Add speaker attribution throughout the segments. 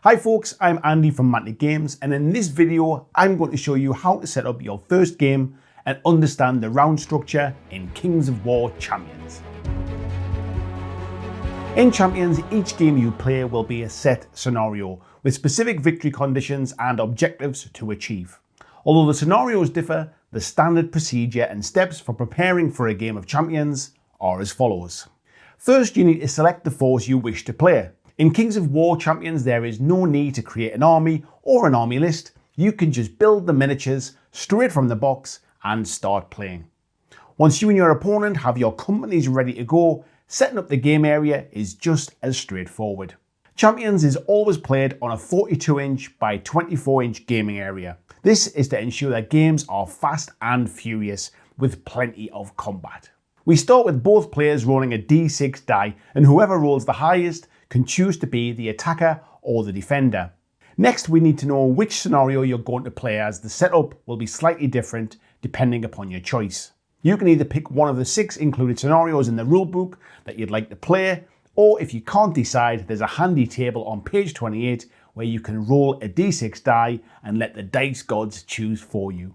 Speaker 1: Hi folks, I'm Andy from Mantic Games, and in this video I'm going to show you how to set up your first game and understand the round structure in Kings of War Champions. In Champions, each game you play will be a set scenario with specific victory conditions and objectives to achieve. Although the scenarios differ, the standard procedure and steps for preparing for a game of Champions are as follows. First, you need to select the force you wish to play. In Kings of War Champions, there is no need to create an army or an army list. You can just build the miniatures straight from the box and start playing. Once you and your opponent have your companies ready to go, setting up the game area is just as straightforward. Champions is always played on a 42-inch by 24-inch gaming area. This is to ensure that games are fast and furious with plenty of combat. We start with both players rolling a d6 die, and whoever rolls the highest can choose to be the attacker or the defender. Next, we need to know which scenario you're going to play, as the setup will be slightly different depending upon your choice. You can either pick one of the 6 included scenarios in the rulebook that you'd like to play, or if you can't decide, there's a handy table on page 28 where you can roll a d6 die and let the dice gods choose for you.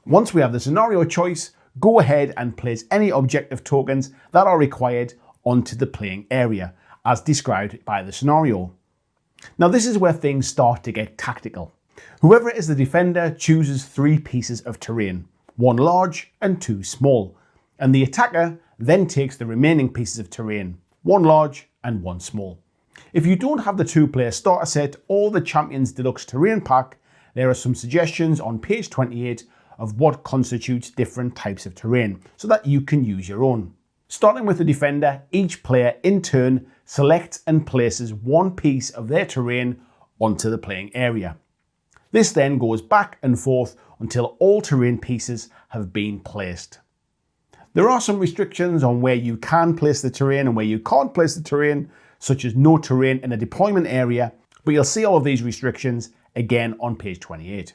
Speaker 1: Once we have the scenario choice, go ahead and place any objective tokens that are required onto the playing area, as described by the scenario. Now this is where things start to get tactical. Whoever is the defender chooses 3 pieces of terrain, 1 large and 2 small, and the attacker then takes the remaining pieces of terrain, 1 large and 1 small. If you don't have the 2-player starter set or the Champions Deluxe Terrain Pack, there are some suggestions on page 28 of what constitutes different types of terrain so that you can use your own. Starting with the defender, each player in turn selects and places 1 piece of their terrain onto the playing area. This then goes back and forth until all terrain pieces have been placed. There are some restrictions on where you can place the terrain and where you can't place the terrain, such as no terrain in a deployment area, but you'll see all of these restrictions again on page 28.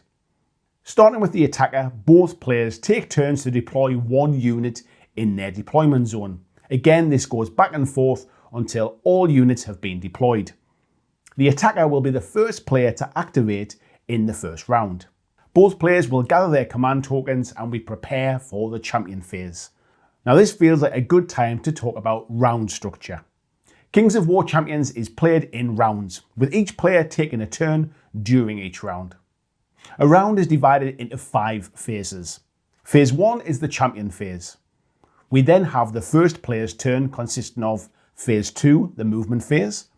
Speaker 1: Starting with the attacker, both players take turns to deploy 1 unit in their deployment zone. Again, this goes back and forth until all units have been deployed. The attacker will be the first player to activate in the first round. Both players will gather their command tokens and we prepare for the champion phase. Now this feels like a good time to talk about round structure. Kings of War Champions is played in rounds, with each player taking a turn during each round. A round is divided into 5 phases. Phase 1 is the champion phase. We then have the first player's turn, consisting of Phase 2, the movement phase,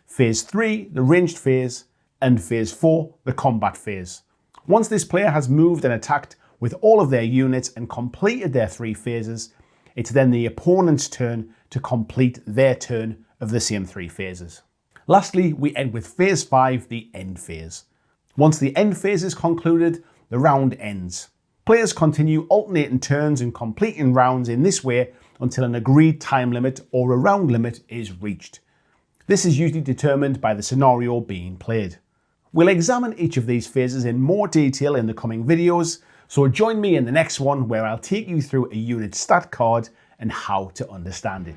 Speaker 1: Phase 3, the ranged phase, and Phase 4, the combat phase. Once this player has moved and attacked with all of their units and completed their 3 phases, it's then the opponent's turn to complete their turn of the same 3 phases. Lastly, we end with Phase 5, the end phase. Once the end phase is concluded, the round ends. Players continue alternating turns and completing rounds in this way until an agreed time limit or a round limit is reached. This is usually determined by the scenario being played. We'll examine each of these phases in more detail in the coming videos, so join me in the next one where I'll take you through a unit stat card and how to understand it.